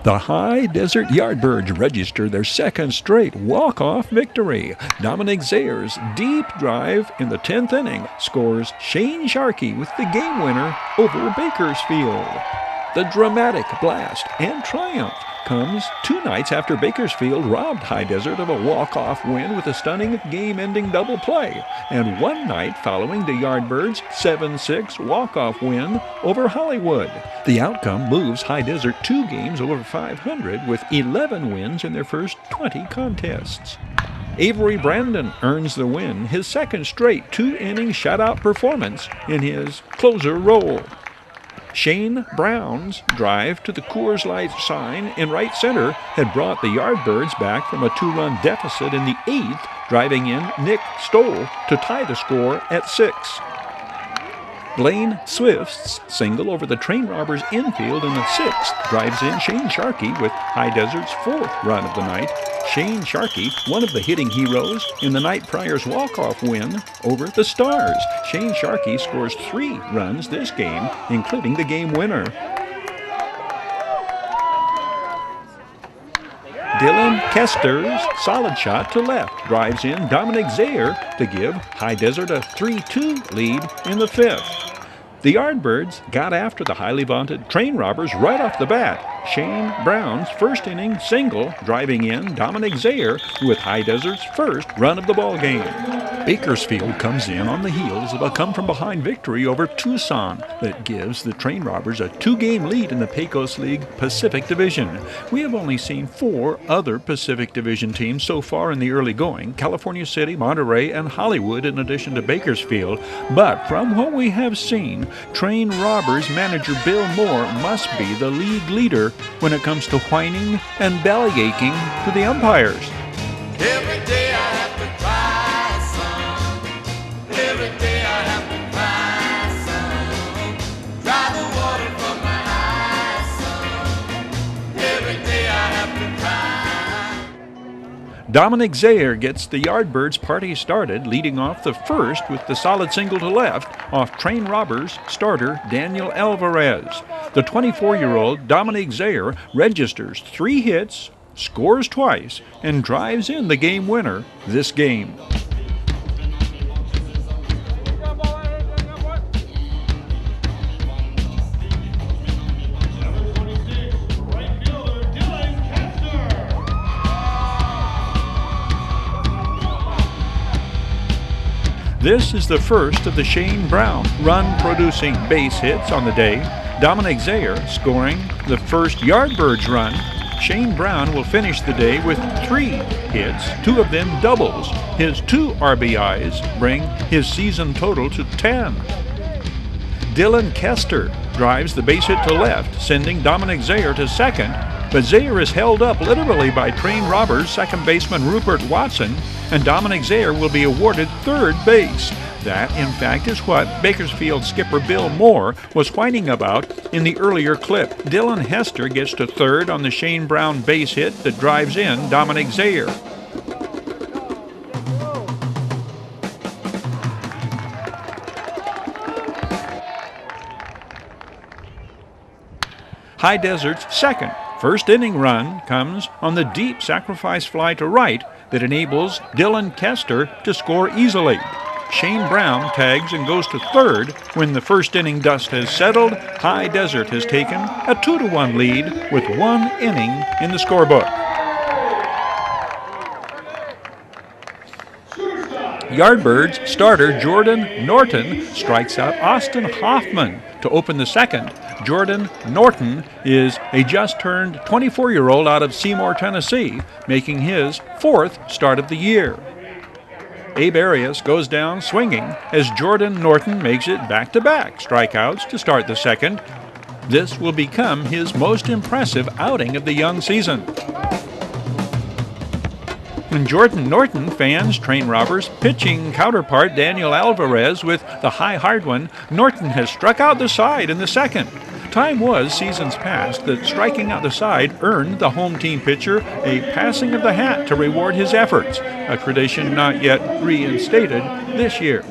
The High Desert Yardbirds register their second straight walk-off victory. Dominic Zaher's deep drive in the 10th inning scores Shane Sharkey with the game winner over Bakersfield. The dramatic blast and triumph comes 2 nights after Bakersfield robbed High Desert of a walk-off win with a stunning game-ending double play, and 1 night following the Yardbirds' 7-6 walk-off win over Hollywood. The outcome moves High Desert 2 games over 500 with 11 wins in their first 20 contests. Avery Brandon earns the win, his second straight 2-inning shutout performance in his closer role. Shane Brown's drive to the Coors Light sign in right center had brought the Yardbirds back from a 2-run deficit in the 8th, driving in Nick Stoll to tie the score at 6. Blaine Swift's single over the Train Robbers infield in the 6th drives in Shane Sharkey with High Desert's 4th run of the night. Shane Sharkey, one of the hitting heroes in the night prior's walk-off win over the Stars. Shane Sharkey scores 3 runs this game, including the game winner. Dylan Kester's solid shot to left drives in Dominic Zaher to give High Desert a 3-2 lead in the 5th. The Yardbirds got after the highly vaunted Train Robbers right off the bat. Shane Brown's first inning single driving in Dominic Zaher with High Desert's first run of the ballgame. Bakersfield comes in on the heels of a come-from-behind victory over Tucson that gives the Train Robbers a 2-game lead in the Pecos League Pacific Division. We have only seen 4 other Pacific Division teams so far in the early going: California City, Monterey, and Hollywood in addition to Bakersfield. But from what we have seen, Train Robbers manager Bill Moore must be the league leader when it comes to whining and bellyaching to the umpires. Every day I have to cry some. Every day I have to cry some. Dry the water from my eyes some. Every day I have to cry. Dominic Zaher gets the Yardbirds party started, leading off the first with the solid single to left off Train Robbers starter Daniel Alvarez. The 24-year-old Dominic Zaher registers 3 hits, scores twice, and drives in the game winner this game. This is the first of the Shane Brown run-producing base hits on the day. Dominic Zaher scoring the first Yardbirds run. Shane Brown will finish the day with 3 hits, 2 of them doubles. His 2 RBIs bring his season total to 10. Dylan Kester drives the base hit to left, sending Dominic Zaher to second, but Zaher is held up literally by Train Robbers second baseman Rupert Watson, and Dominic Zaher will be awarded third base. That, in fact, is what Bakersfield skipper Bill Moore was whining about in the earlier clip. Dylan Hester gets to third on the Shane Brown base hit that drives in Dominic Zaher. High Desert's second first inning run comes on the deep sacrifice fly to right that enables Dylan Kester to score easily. Shane Brown tags and goes to third when the first inning dust has settled. High Desert has taken a 2-1 lead with 1 inning in the scorebook. Yardbirds starter Jordan Norton strikes out Austin Hoffman to open the second. Jordan Norton is a just-turned 24-year-old out of Seymour, Tennessee, making his 4th start of the year. Abe Arias goes down swinging as Jordan Norton makes it back-to-back strikeouts to start the second. This will become his most impressive outing of the young season. When Jordan Norton fans Train Robbers pitching counterpart Daniel Alvarez with the high hard one, Norton has struck out the side in the second. Time was, seasons past, that striking out the side earned the home team pitcher a passing of the hat to reward his efforts, a tradition not yet reinstated this year.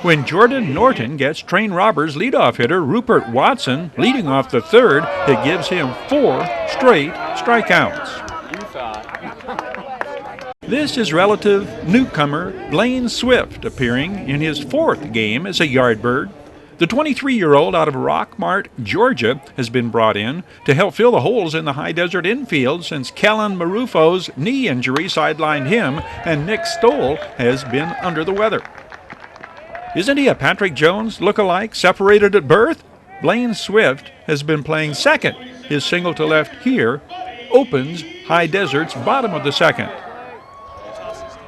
when Jordan Norton gets Train Robbers leadoff hitter Rupert Watson leading off the third. It gives him 4 straight strikeouts. This is relative newcomer Blaine Swift appearing in his 4th game as a Yardbird. The 23-year-old out of Rockmart, Georgia, has been brought in to help fill the holes in the high desert infield since Kellen Marufo's knee injury sidelined him and Nick Stoll has been under the weather. Isn't he a Patrick Jones look-alike separated at birth? Blaine Swift has been playing second. His single to left here opens High Desert's bottom of the second.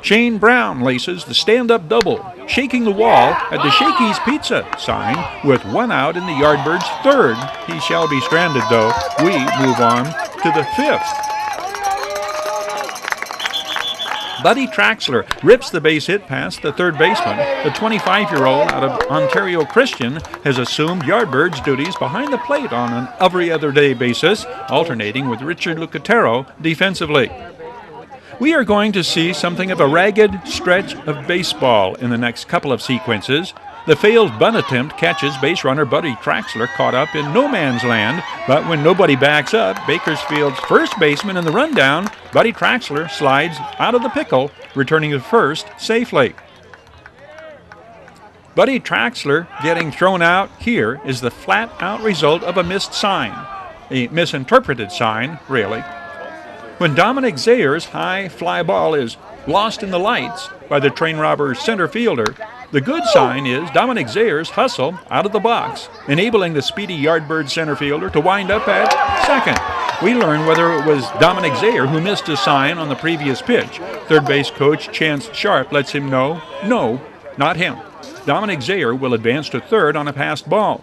Shane Brown laces the stand-up double, shaking the wall at the Shakey's Pizza sign with 1 out in the Yardbirds' 3rd. He shall be stranded, though. We move on to the 5th. Buddy Traxler rips the base hit past the third baseman. The 25-year-old out of Ontario Christian has assumed Yardbirds duties behind the plate on an every other day basis, alternating with Richard Lucatero defensively. We are going to see something of a ragged stretch of baseball in the next couple of sequences. The failed bunt attempt catches base runner Buddy Traxler caught up in no man's land, but when nobody backs up, Bakersfield's first baseman in the rundown, Buddy Traxler slides out of the pickle, returning to first safely. Buddy Traxler getting thrown out here is the flat-out result of a missed sign, a misinterpreted sign, really. When Dominic Zaher's high fly ball is lost in the lights by the Train Robbers center fielder, the good sign is Dominic Zaher's hustle out of the box, enabling the speedy Yardbird center fielder to wind up at second. We learn whether it was Dominic Zaher who missed a sign on the previous pitch. Third base coach Chance Sharp lets him know, no, not him. Dominic Zaher will advance to third on a passed ball.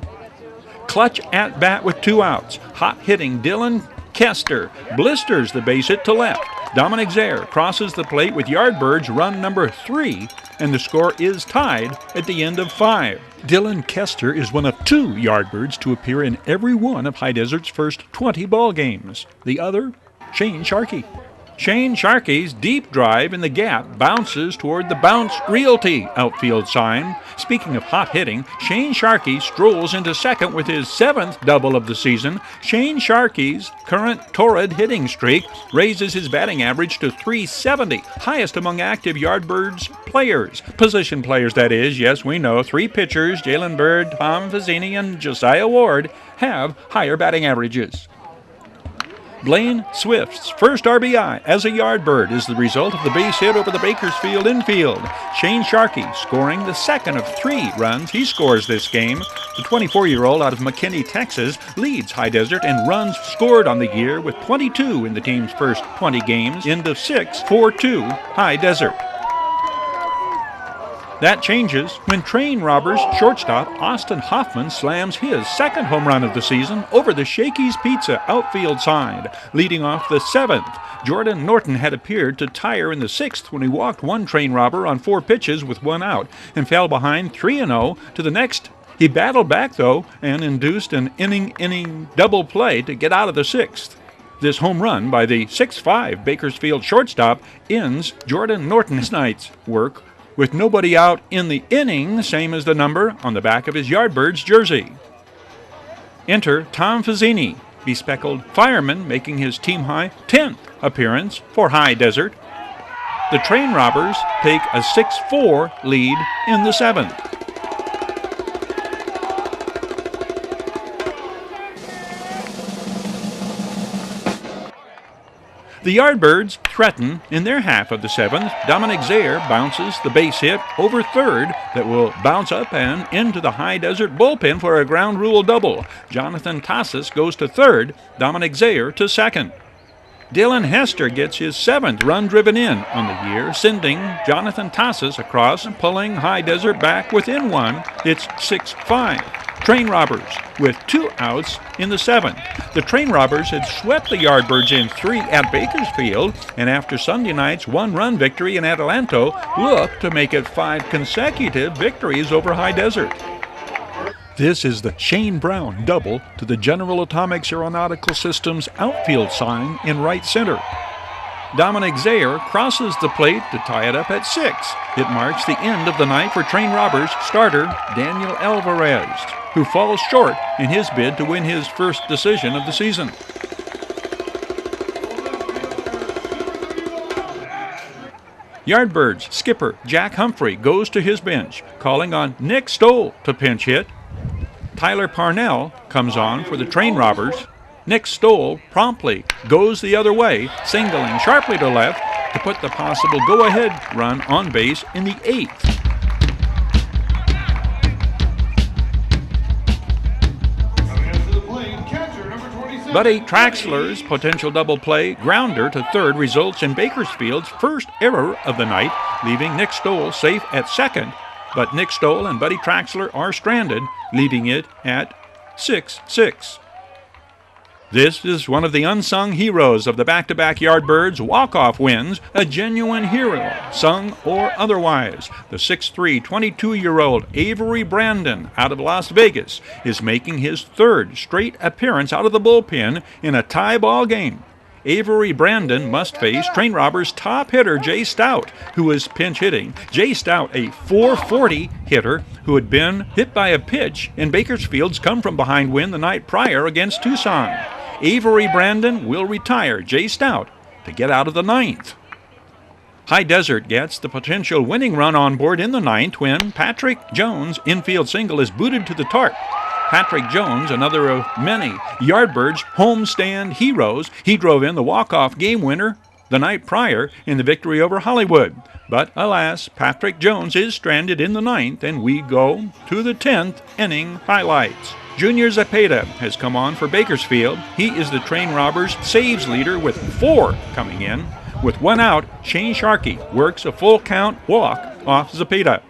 Clutch at bat with 2 outs. Hot hitting Dylan Kester blisters the base hit to left. Dominic Zaher crosses the plate with Yardbirds run number 3, and the score is tied at the end of 5. Dylan Kester is one of 2 Yardbirds to appear in every one of High Desert's first 20 ball games. The other, Shane Sharkey. Shane Sharkey's deep drive in the gap bounces toward the Bounce Realty outfield sign. Speaking of hot hitting, Shane Sharkey strolls into second with his 7th double of the season. Shane Sharkey's current torrid hitting streak raises his batting average to .370, highest among active Yardbirds players. Position players, that is. Yes, we know 3 pitchers, Jalen Bird, Tom Fazzini, and Josiah Ward, have higher batting averages. Blaine Swift's first RBI as a Yardbird is the result of the base hit over the Bakersfield infield. Shane Sharkey scoring the second of 3 runs he scores this game. The 24-year-old out of McKinney, Texas, leads High Desert in runs scored on the year with 22 in the team's first 20 games, end of 6, 4-2 High Desert. That changes when Train Robbers shortstop Austin Hoffman slams his 2nd home run of the season over the Shakey's Pizza outfield side. Leading off the 7th, Jordan Norton had appeared to tire in the 6th when he walked one Train Robber on 4 pitches with 1 out and fell behind 3-0 to the next. He battled back, though, and induced an inning double play to get out of the 6th. This home run by the 6'5 Bakersfield shortstop ends Jordan Norton's night's work with nobody out in the inning, same as the number on the back of his Yardbirds jersey. Enter Tom Fazzini, bespectacled fireman, making his team-high 10th appearance for High Desert. The Train Robbers take a 6-4 lead in the 7th. The Yardbirds threaten in their half of the 7th. Dominic Zaher bounces the base hit over third that will bounce up and into the High Desert bullpen for a ground rule double. Jonathan Tassis goes to third, Dominic Zaher to second. Dylan Hester gets his 7th run driven in on the year, sending Jonathan Tassis across and pulling High Desert back within 1. It's 6-5. Train Robbers with 2 outs in the 7th. The Train Robbers had swept the Yardbirds in 3 at Bakersfield, and after Sunday night's 1-run victory in Adelanto, look to make it 5 consecutive victories over High Desert. This is the Shane Brown double to the General Atomics Aeronautical Systems outfield sign in right center. Dominic Zaher crosses the plate to tie it up at 6. It marks the end of the night for Train Robbers starter Daniel Alvarez, who falls short in his bid to win his first decision of the season. Yardbirds skipper Jack Humphrey goes to his bench, calling on Nick Stoll to pinch hit. Tyler Parnell comes on for the Train Robbers. Nick Stoll promptly goes the other way, singling sharply to left to put the possible go-ahead run on base in the 8th. Buddy Traxler's potential double play grounder to third results in Bakersfield's first error of the night, leaving Nick Stoll safe at second. But Nick Stoll and Buddy Traxler are stranded, leaving it at 6-6. This is one of the unsung heroes of the back-to-back Yardbirds walk-off wins, a genuine hero, sung or otherwise. The 6'3", 22-year-old Avery Brandon out of Las Vegas is making his third straight appearance out of the bullpen in a tie ball game. Avery Brandon must face Train Robbers' top hitter Jay Stout, who is pinch hitting. Jay Stout, a .440 hitter who had been hit by a pitch in Bakersfield's come-from-behind win the night prior against Tucson. Avery Brandon will retire Jay Stout to get out of the 9th. High Desert gets the potential winning run on board in the 9th when Patrick Jones' infield single is booted to the tarp. Patrick Jones, another of many Yardbirds homestand heroes, he drove in the walk-off game winner the night prior in the victory over Hollywood. But alas, Patrick Jones is stranded in the 9th, and we go to the 10th inning highlights. Junior Zapata has come on for Bakersfield. He is the Train Robbers' saves leader with 4 coming in. With 1 out, Shane Sharkey works a full count walk off Zapata.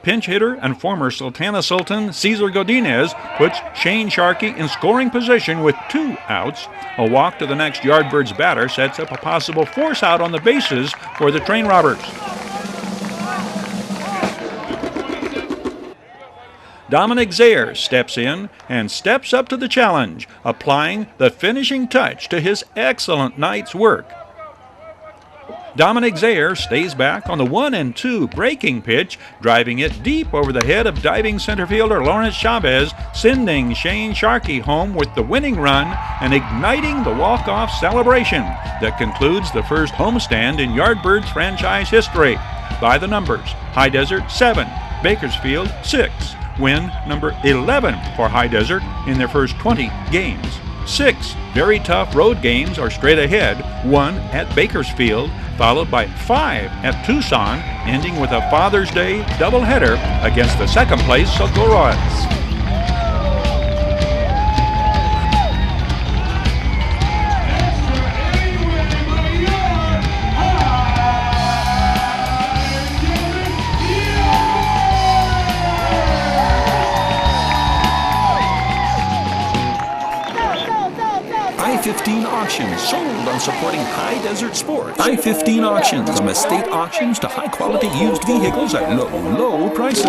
Pinch hitter and former Sultana Sultan Cesar Godinez puts Shane Sharkey in scoring position with 2 outs. A walk to the next Yardbirds batter sets up a possible force out on the bases for the Train Robbers. Dominic Zaher steps in and steps up to the challenge, applying the finishing touch to his excellent night's work. Dominic Zaher stays back on the 1-2 breaking pitch, driving it deep over the head of diving center fielder Lawrence Chavez, sending Shane Sharkey home with the winning run and igniting the walk-off celebration that concludes the first homestand in Yardbirds franchise history. By the numbers, High Desert 7, Bakersfield 6. Win number 11 for High Desert in their first 20 games. 6 very tough road games are straight ahead, 1 at Bakersfield, followed by 5 at Tucson, ending with a Father's Day doubleheader against the second-place Socorros. I-15 Auctions, sold on supporting High Desert Sports. I-15 Auctions, from estate auctions to high-quality used vehicles at low, low prices.